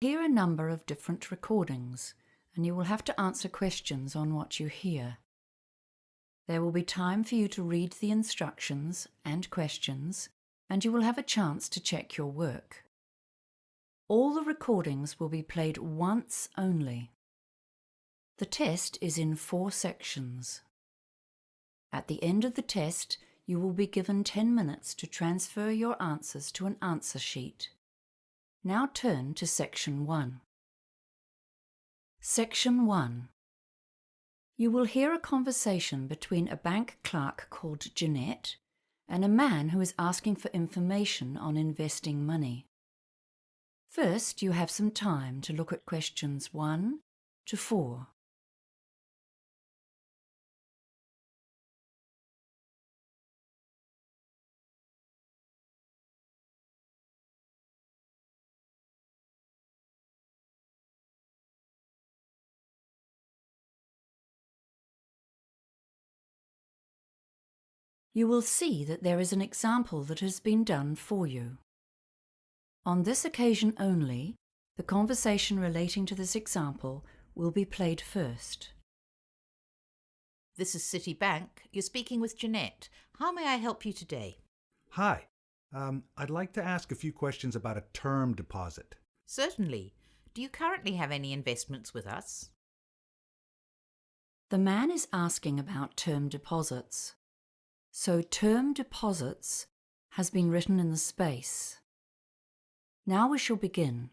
Hear a number of different recordings, and you will have to answer questions on what you hear. There will be time for you to read the instructions and questions, and you will have a chance to check your work. All the recordings will be played once only. The test is in 4 sections. At the end of the test, you will be given 10 minutes to transfer your answers to an answer sheet. Now turn to Section 1. Section 1. You will hear a conversation between a bank clerk called Jeanette and a man who is asking for information on investing money. First, you have some time to look at questions 1 to 4. You will see that there is an example that has been done for you. On this occasion only, the conversation relating to this example will be played first. This is Citibank. You're speaking with Jeanette. How may I help you today? Hi. I'd like to ask a few questions about a term deposit. Certainly. Do you currently have any investments with us? The man is asking about term deposits. So term deposits has been written in the space. Now we shall begin.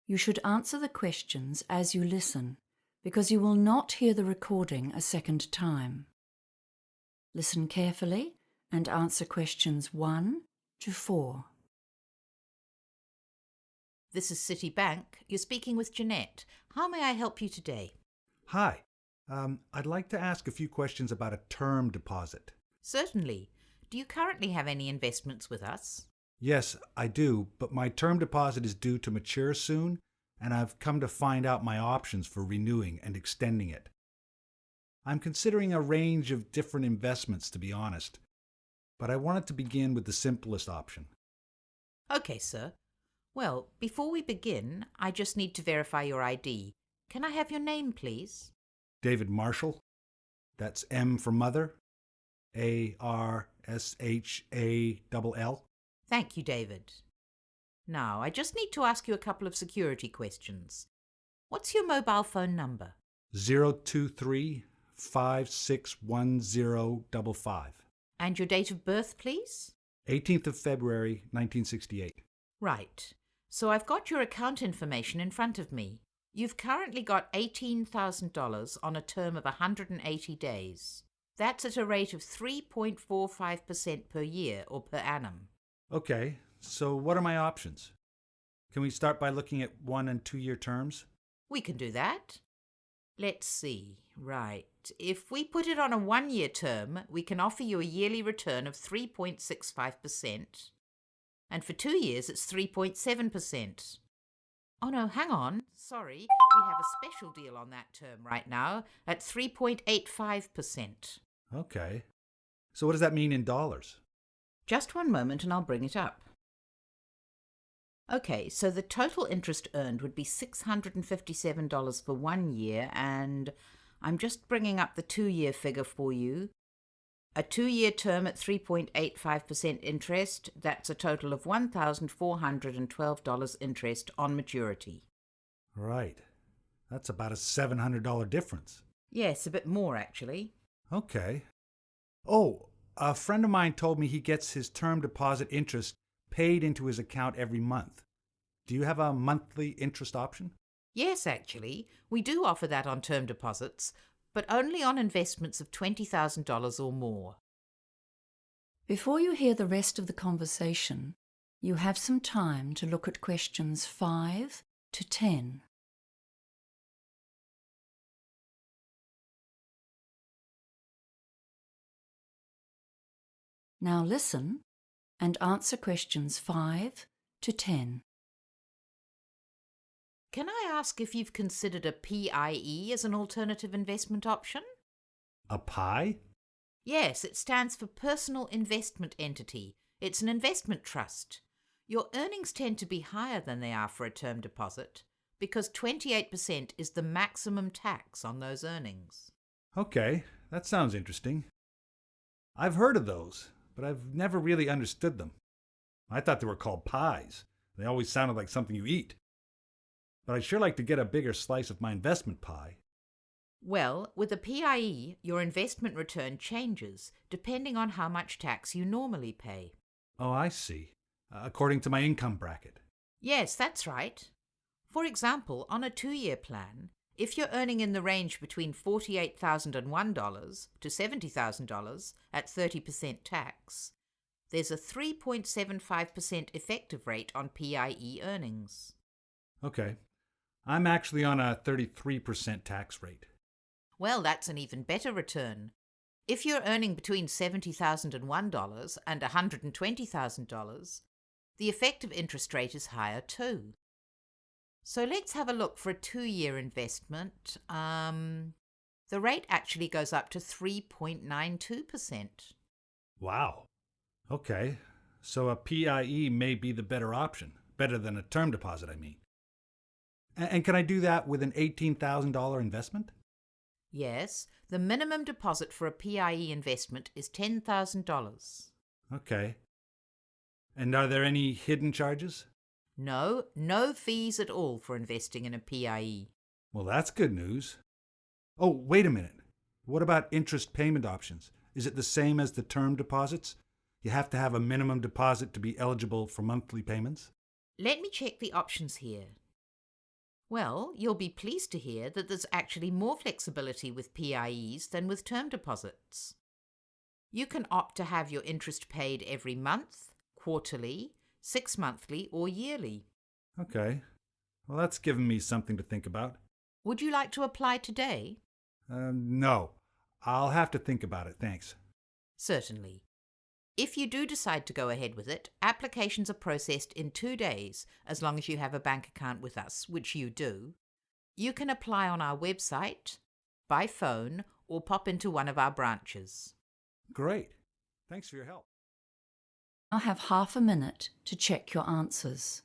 You should answer the questions as you listen, because you will not hear the recording a second time. Listen carefully and answer questions 1 to 4. This is Citibank. You're speaking with Jeanette. How may I help you today? Hi. I'd like to ask a few questions about a term deposit. Certainly. Do you currently have any investments with us? Yes, I do, but my term deposit is due to mature soon, and I've come to find out my options for renewing and extending it. I'm considering a range of different investments, to be honest, but I wanted to begin with the simplest option. Okay, sir. Well, before we begin, I just need to verify your ID. Can I have your name, please? David Marshall. That's M for mother. ARSHALL. Thank you, David. Now, I just need to ask you a couple of security questions. What's your mobile phone number? 023-561055. And your date of birth, please? 18th of February, 1968. Right. So I've got your account information in front of me. You've currently got $18,000 on a term of 180 days. That's at a rate of 3.45% per year or per annum. Okay, so what are my options? Can we start by looking at 1 and 2 year terms? We can do that. Let's see. Right. If we put it on a 1-year term, we can offer you a yearly return of 3.65%. And for 2 years, it's 3.7%. Oh no, hang on. Sorry. We have a special deal on that term right now at 3.85%. Okay. So what does that mean in dollars? Just one moment and I'll bring it up. Okay, so the total interest earned would be $657 for 1 year, and I'm just bringing up the 2-year figure for you. A 2-year term at 3.85% interest, that's a total of $1,412 interest on maturity. Right. That's about a $700 difference. Yes, a bit more actually. Okay. Oh, a friend of mine told me he gets his term deposit interest paid into his account every month. Do you have a monthly interest option? Yes, actually. We do offer that on term deposits, but only on investments of $20,000 or more. Before you hear the rest of the conversation, you have some time to look at questions 5 to 10. Now listen and answer questions 5 to 10. Can I ask if you've considered a PIE as an alternative investment option? A pie? Yes, it stands for Personal Investment Entity. It's an investment trust. Your earnings tend to be higher than they are for a term deposit because 28% is the maximum tax on those earnings. Okay, that sounds interesting. I've heard of those, but I've never really understood them. I thought they were called pies. They always sounded like something you eat. But I'd sure like to get a bigger slice of my investment pie. Well, with a PIE, your investment return changes depending on how much tax you normally pay. Oh, I see. According to my income bracket. Yes, that's right. For example, on a 2-year plan, if you're earning in the range between $48,001 to $70,000 at 30% tax, there's a 3.75% effective rate on PIE earnings. Okay. I'm actually on a 33% tax rate. Well, that's an even better return. If you're earning between $70,001 and $120,000, the effective interest rate is higher too. So let's have a look for a 2-year investment. The rate actually goes up to 3.92%. Wow. Okay. So a PIE may be the better option. Better than a term deposit, I mean. And can I do that with an $18,000 investment? Yes, the minimum deposit for a PIE investment is $10,000. Okay. And are there any hidden charges? No fees at all for investing in a PIE. Well, that's good news. Oh, wait a minute. What about interest payment options? Is it the same as the term deposits? You have to have a minimum deposit to be eligible for monthly payments? Let me check the options here. Well, you'll be pleased to hear that there's actually more flexibility with PIEs than with term deposits. You can opt to have your interest paid every month, quarterly, 6-monthly, or yearly. Okay. Well, that's given me something to think about. Would you like to apply today? No. I'll have to think about it, thanks. Certainly. If you do decide to go ahead with it, applications are processed in 2 days, as long as you have a bank account with us, which you do. You can apply on our website, by phone, or pop into one of our branches. Great. Thanks for your help. I'll have half a minute to check your answers.